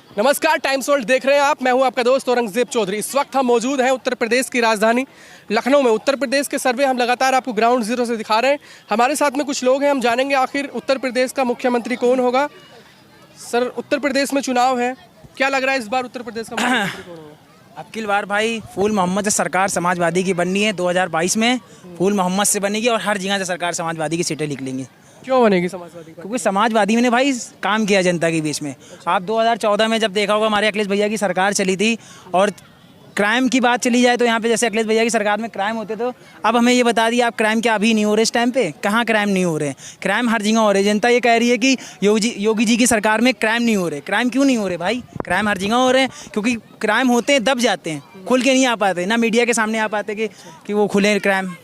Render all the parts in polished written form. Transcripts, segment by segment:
नमस्कार, times world देख रहे हैं आप। मैं हूं आपका दोस्त औरंगजेब चौधरी। इस वक्त हम मौजूद हैं उत्तर प्रदेश की राजधानी लखनऊ में। उत्तर प्रदेश के सर्वे हम लगातार आपको ग्राउंड जीरो से दिखा रहे हैं। हमारे साथ में कुछ लोग हैं, हम जानेंगे आखिर उत्तर प्रदेश का मुख्यमंत्री कौन होगा। सर, उत्तर प्रदेश में चुनाव है, क्या लग रहा है इस बार उत्तर प्रदेश का मुख्यमंत्री कौन होगा? अब की बार भाई फूल मोहम्मद से सरकार समाजवादी की बननी है। 2022 में फूल मोहम्मद से बनेगी और हर जगह से सरकार समाजवादी की सीटें लिख लेंगी। क्यों बनेगी समाजवादी पार्टी? क्योंकि समाजवादी ने भाई काम किया जनता के बीच में। आप 2014 में जब देखा होगा हमारे अखिलेश भैया की सरकार चली थी, और क्राइम की बात चली जाए तो यहाँ पे जैसे अखिलेश भैया की सरकार में क्राइम होते तो अब हमें ये बता दिया आप क्राइम क्या अभी नहीं हो रहे इस टाइम पे? कहाँ क्राइम नहीं हो रहे? क्राइम हर जगह हो रहे। जनता ये कह रही है कि योगी जी की सरकार में क्राइम नहीं हो रहे। क्राइम क्यों नहीं हो रहे भाई? क्राइम हर जगह हो रहे हैं, क्योंकि क्राइम होते हैं दब जाते हैं, खुल के नहीं आ पाते, ना मीडिया के सामने आ पाते कि वो खुले क्राइम।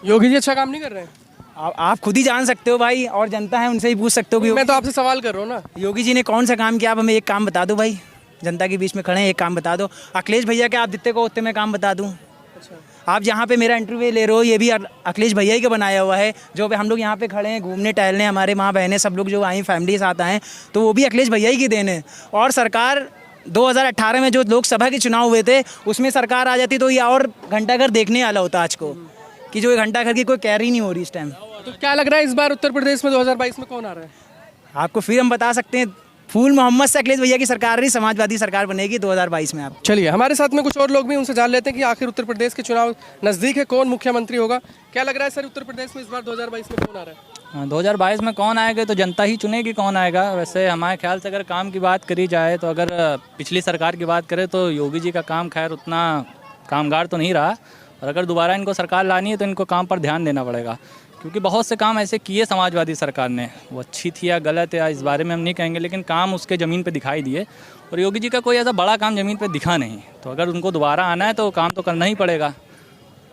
योगी जी अच्छा काम नहीं कर रहे हैं? आप खुद ही जान सकते हो भाई, और जनता है उनसे ही पूछ सकते हो कि मैं तो आपसे सवाल कर रहा हूँ ना, योगी जी ने कौन सा काम किया। आप हमें एक काम बता दो भाई, जनता के बीच में खड़े हैं, एक काम बता दो। अखिलेश भैया के आप जितने को उतने मैं काम बता दूं। आप जहाँ पे मेरा इंटरव्यू ले रहे हो ये भी अखिलेश भैया ही का बनाया हुआ है। जो हम लोग यहाँ पे खड़े हैं घूमने टहलने, हमारे माँ बहनें सब लोग जो आई फैमिली के साथ आए, तो वो भी अखिलेश भैया ही की देन है। और सरकार 2018 में जो लोकसभा के चुनाव हुए थे उसमें सरकार आ जाती तो ये और घंटाघर देखने वाला होता आज को, कि जो घंटाघर की कोई कैरी नहीं हो रही इस टाइम। तो क्या लग रहा है इस बार उत्तर प्रदेश में 2022 में कौन आ रहा है? आपको फिर हम बता सकते हैं, फूल मोहम्मद से अखिलेश भैया की सरकार रही, समाजवादी सरकार बनेगी 2022 में। आप चलिए, हमारे साथ में कुछ और लोग भी, उनसे जान लेते हैं कि आखिर उत्तर प्रदेश के चुनाव नज़दीक है, कौन मुख्यमंत्री होगा। क्या लग रहा है सर, उत्तर प्रदेश में इस बार 2022 में कौन आ रहा है? 2022 में कौन आएगा तो जनता ही चुनेगी कौन आएगा। वैसे हमारे ख्याल से अगर काम की बात करी जाए तो अगर पिछली सरकार की बात करें तो योगी जी का काम खैर उतना कामगार तो नहीं रहा, और अगर दोबारा इनको सरकार लानी है तो इनको काम पर ध्यान देना पड़ेगा, क्योंकि बहुत से काम ऐसे किए समाजवादी सरकार ने, वो अच्छी थी या गलत है इस बारे में हम नहीं कहेंगे, लेकिन काम उसके ज़मीन पे दिखाई दिए। और योगी जी का कोई ऐसा बड़ा काम ज़मीन पे दिखा नहीं, तो अगर उनको दोबारा आना है तो काम तो करना ही पड़ेगा,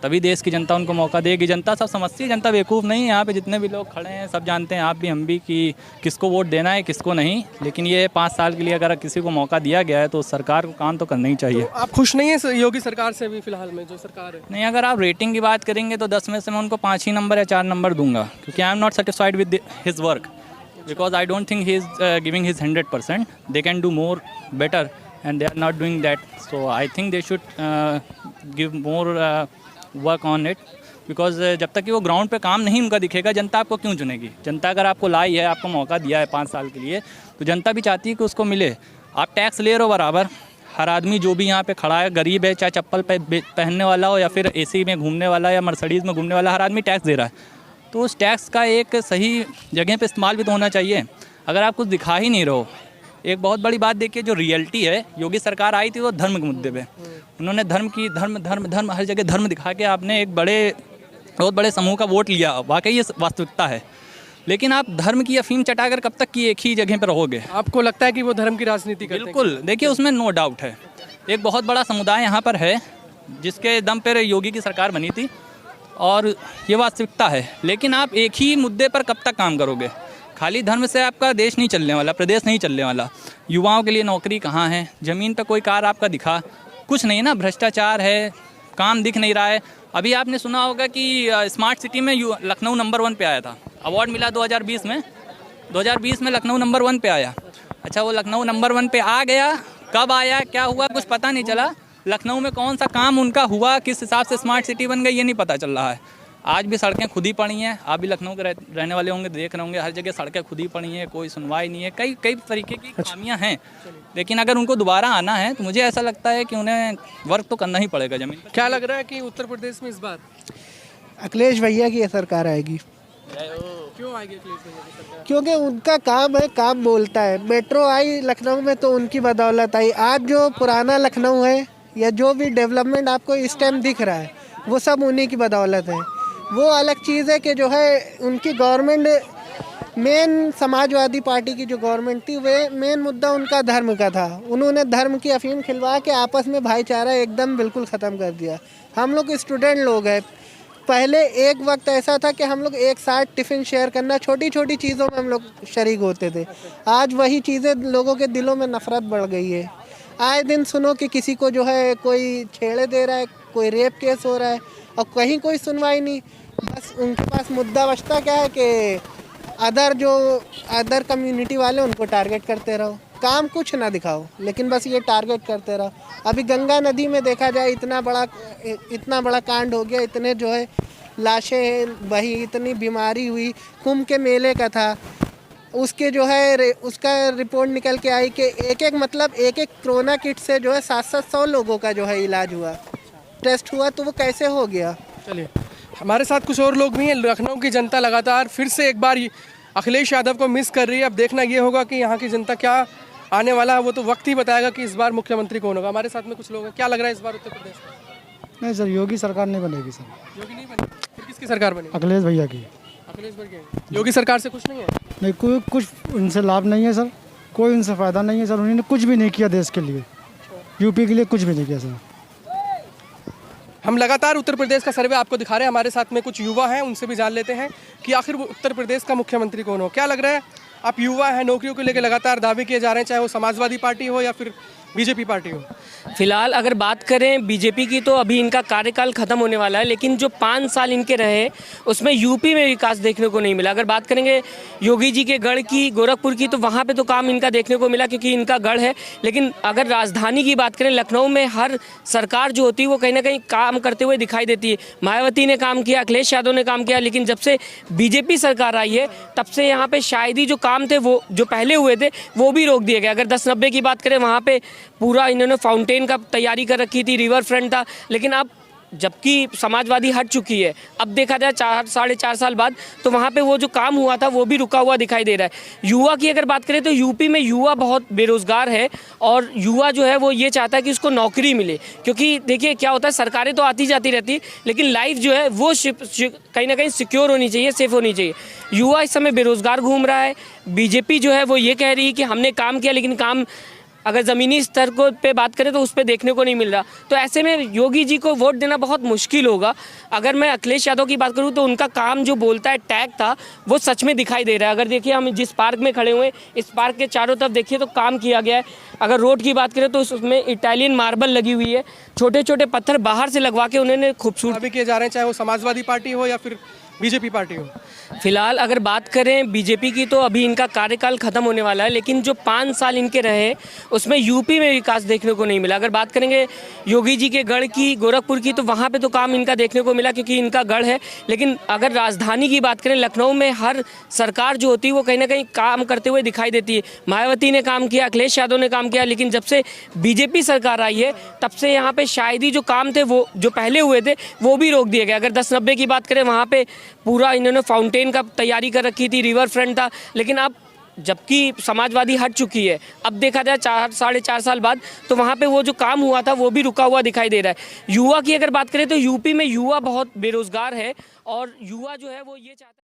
तभी देश की जनता उनको मौका देगी। जनता सब समझती है, जनता बेवकूफ़ नहीं है। यहाँ पे जितने भी लोग खड़े हैं सब जानते हैं, आप भी हम भी, कि किसको वोट देना है किसको नहीं। लेकिन ये 5 साल के लिए अगर किसी को मौका दिया गया है तो सरकार को काम तो करना ही चाहिए। तो आप खुश नहीं है योगी सरकार से भी फिलहाल में जो सरकार है? नहीं, अगर आप रेटिंग की बात करेंगे तो 10 में से मैं उनको 5 ही नंबर या 4 नंबर दूंगा, क्योंकि I am not satisfied with his work, because I don't think he is giving his 100%. They can do more better and they are not doing that. So I think they should give more work on it, because जब तक कि वो ground पे काम नहीं उनका दिखेगा, जनता आपको क्यों चुनेगी? जनता अगर आपको लाई है, आपको मौका दिया है 5 साल के लिए, तो जनता भी चाहती है कि उसको मिले। आप टैक्स ले रहे हो बराबर, हर आदमी जो भी यहाँ पे खड़ा है, गरीब है, चाहे चप्पल पहनने वाला हो या फिर एसी में घूमने वाला या मर्सिडीज़ में घूमने वाला, हर आदमी टैक्स दे रहा है। तो उस टैक्स का एक सही जगह पे इस्तेमाल भी तो होना चाहिए। अगर आप कुछ दिखा ही नहीं रहे हो, एक बहुत बड़ी बात देखिए, जो रियलिटी है, योगी सरकार आई थी वो धर्म के मुद्दे पे, उन्होंने धर्म हर जगह धर्म दिखा के आपने एक बहुत बड़े समूह का वोट लिया। वाकई ये वास्तविकता है, लेकिन आप धर्म की अफीम चटाकर कब तक की एक ही जगह पर रहोगे? आपको लगता है कि वो धर्म की राजनीति करते हैं? बिल्कुल, देखिए उसमें नो डाउट है। एक बहुत बड़ा समुदाय यहाँ पर है जिसके दम पर योगी की सरकार बनी थी, और ये वास्तविकता है। लेकिन आप एक ही मुद्दे पर कब तक काम करोगे? खाली धर्म से आपका देश नहीं चलने वाला, प्रदेश नहीं चलने वाला। युवाओं के लिए नौकरी कहाँ है? ज़मीन पर कोई कार आपका दिखा? कुछ नहीं ना, भ्रष्टाचार है, काम दिख नहीं रहा है। अभी आपने सुना होगा कि स्मार्ट सिटी में लखनऊ नंबर 1 पे आया था, अवार्ड मिला 2020 में। 2020 में लखनऊ नंबर 1 पे आया। अच्छा, वो लखनऊ नंबर 1 पे आ गया, कब आया, क्या हुआ, कुछ पता नहीं चला। लखनऊ में कौन सा काम उनका हुआ, किस हिसाब से स्मार्ट सिटी बन गई, ये नहीं पता चल रहा है। आज भी सड़कें खुद ही पड़ी हैं, आप भी लखनऊ के रहने वाले होंगे, देख रहे होंगे, हर जगह सड़कें खुद ही पड़ी हैं, कोई सुनवाई नहीं है, कई तरीके की खामियां हैं। लेकिन अगर उनको दोबारा आना है तो मुझे ऐसा लगता है कि उन्हें वर्क तो करना ही पड़ेगा ज़मीन पर। क्या लग रहा है कि उत्तर प्रदेश में इस बार अखिलेश भैया की सरकार आएगी? क्यों आएगी अखिलेश भैया की सरकार? क्योंकि उनका काम है, काम बोलता है। मेट्रो आई लखनऊ में तो उनकी बदौलत आई। आज जो पुराना लखनऊ है या जो भी डेवलपमेंट आपको इस टाइम दिख रहा है वो सब उन्हीं की बदौलत है। वो अलग चीज़ है कि जो है उनकी गवर्नमेंट, मेन समाजवादी पार्टी की जो गवर्नमेंट थी, वे मेन मुद्दा उनका धर्म का था। उन्होंने धर्म की अफीम खिलवा के आपस में भाईचारा एकदम बिल्कुल ख़त्म कर दिया। हम लोग स्टूडेंट लोग हैं, पहले एक वक्त ऐसा था कि हम लोग एक साथ टिफ़िन शेयर करना, छोटी छोटी चीज़ों में हम लोग शरीक होते थे। आज वही चीज़ें लोगों के दिलों में नफ़रत बढ़ गई है। आए दिन सुनो कि किसी को जो है कोई छेड़े दे रहा है, कोई रेप केस हो रहा है, और कहीं कोई सुनवाई नहीं। बस उनके पास मुद्दा बचता क्या है कि अदर कम्युनिटी वाले उनको टारगेट करते रहो। काम कुछ ना दिखाओ, लेकिन बस ये टारगेट करते रहो। अभी गंगा नदी में देखा जाए इतना बड़ा कांड हो गया, इतने जो है लाशें बही, इतनी बीमारी हुई, कुंभ के मेले का था, उसके जो है उसका रिपोर्ट निकल के आई कि एक एक कोरोना किट से जो है 700 लोगों का जो है इलाज हुआ, टेस्ट हुआ, तो वो कैसे हो गया। चलिए, हमारे साथ कुछ और लोग भी हैं। लखनऊ की जनता लगातार फिर से एक बार अखिलेश यादव को मिस कर रही है। अब देखना ये होगा कि यहाँ की जनता क्या आने वाला है, वो तो वक्त ही बताएगा कि इस बार मुख्यमंत्री कौन होगा। हमारे साथ में कुछ लोग हैं। क्या लग रहा है इस बार उत्तर प्रदेश में? नहीं सर, योगी सरकार नहीं बनेगी सर। योगी नहीं बनी, फिर किसकी सरकार बनी? अखिलेश भैया की। अखिलेश भैया की। योगी सरकार से कुछ नहीं है? नहीं, कोई कुछ उनसे लाभ नहीं है सर, कोई उनसे फ़ायदा नहीं है सर। उन्होंने कुछ भी नहीं किया देश के लिए, यूपी के लिए कुछ भी नहीं किया सर। हम लगातार उत्तर प्रदेश का सर्वे आपको दिखा रहे हैं। हमारे साथ में कुछ युवा हैं, उनसे भी जान लेते हैं कि आखिर वो उत्तर प्रदेश का मुख्यमंत्री कौन हो। क्या लग रहा है? आप युवा हैं, नौकरियों को लेकर लगातार दावे किए जा रहे हैं, चाहे वो समाजवादी पार्टी हो या फिर बीजेपी पार्टी हो। फिलहाल अगर बात करें बीजेपी की तो अभी इनका कार्यकाल खत्म होने वाला है, लेकिन जो 5 साल इनके रहे उसमें यूपी में विकास देखने को नहीं मिला। अगर बात करेंगे योगी जी के गढ़ की, गोरखपुर की, तो वहाँ पे तो काम इनका देखने को मिला क्योंकि इनका गढ़ है। लेकिन अगर राजधानी की बात करें, लखनऊ में हर सरकार जो होती है वो कहीं ना कहीं काम करते हुए दिखाई देती है। मायावती ने काम किया, अखिलेश यादव ने काम किया, लेकिन जब से बीजेपी सरकार आई है तब से यहाँ पे शायद ही जो काम थे वो जो पहले हुए थे वो भी रोक दिए गए। अगर 10-90 की बात करें, वहाँ पे पूरा इन्होंने फाउंटेन का तैयारी कर रखी थी, रिवर फ्रंट था, लेकिन अब जबकि समाजवादी हट चुकी है, अब देखा जाए 4-4.5 साल बाद तो वहाँ पे वो जो काम हुआ था वो भी रुका हुआ दिखाई दे रहा है। युवा की अगर बात करें तो यूपी में युवा बहुत बेरोजगार है और युवा जो है वो ये चाहता है कि उसको नौकरी मिले, क्योंकि देखिए क्या होता है, सरकारें तो आती जाती रहती है लेकिन लाइफ जो है वो कहीं ना कहीं सिक्योर होनी चाहिए, सेफ होनी चाहिए। युवा इस समय बेरोजगार घूम रहा है। बीजेपी जो है वो ये कह रही है कि हमने काम किया, लेकिन काम अगर ज़मीनी स्तर को पे बात करें तो उस पर देखने को नहीं मिल रहा। तो ऐसे में योगी जी को वोट देना बहुत मुश्किल होगा। अगर मैं अखिलेश यादव की बात करूं तो उनका काम जो बोलता है, टैग था, वो सच में दिखाई दे रहा है। अगर देखिए हम जिस पार्क में खड़े हुए हैं, इस पार्क के चारों तरफ देखिए तो काम किया गया है। अगर रोड की बात करें तो उसमें इटालियन मार्बल लगी हुई है, छोटे छोटे पत्थर बाहर से लगवा के उन्होंने खूबसूरत किए जा रहे हैं, चाहे वो समाजवादी पार्टी हो या फिर बीजेपी पार्टी हो। फिलहाल अगर बात करें बीजेपी की तो अभी इनका कार्यकाल खत्म होने वाला है, लेकिन जो 5 साल इनके रहे उसमें यूपी में विकास देखने को नहीं मिला। अगर बात करेंगे योगी जी के गढ़ की, गोरखपुर की, तो वहाँ पे तो काम इनका देखने को मिला क्योंकि इनका गढ़ है। लेकिन अगर राजधानी की बात करें, लखनऊ में हर सरकार जो होती है वो कहीं ना कहीं काम करते हुए दिखाई देती है। मायावती ने काम किया, अखिलेश यादव ने काम किया, लेकिन जब से बीजेपी सरकार आई है तब से यहाँ पे शायद ही जो काम थे वो जो पहले हुए थे वो भी रोक दिए गए। अगर 10-90 की बात करें, वहाँ पे पूरा इन्होंने फाउंटेन का तैयारी कर रखी थी, रिवर फ्रंट था, लेकिन अब जबकि समाजवादी हट चुकी है, अब देखा जाए 4-4.5 साल बाद तो वहाँ पे वो जो काम हुआ था वो भी रुका हुआ दिखाई दे रहा है। युवा की अगर बात करें तो यूपी में युवा बहुत बेरोजगार है और युवा जो है वो ये चाहता है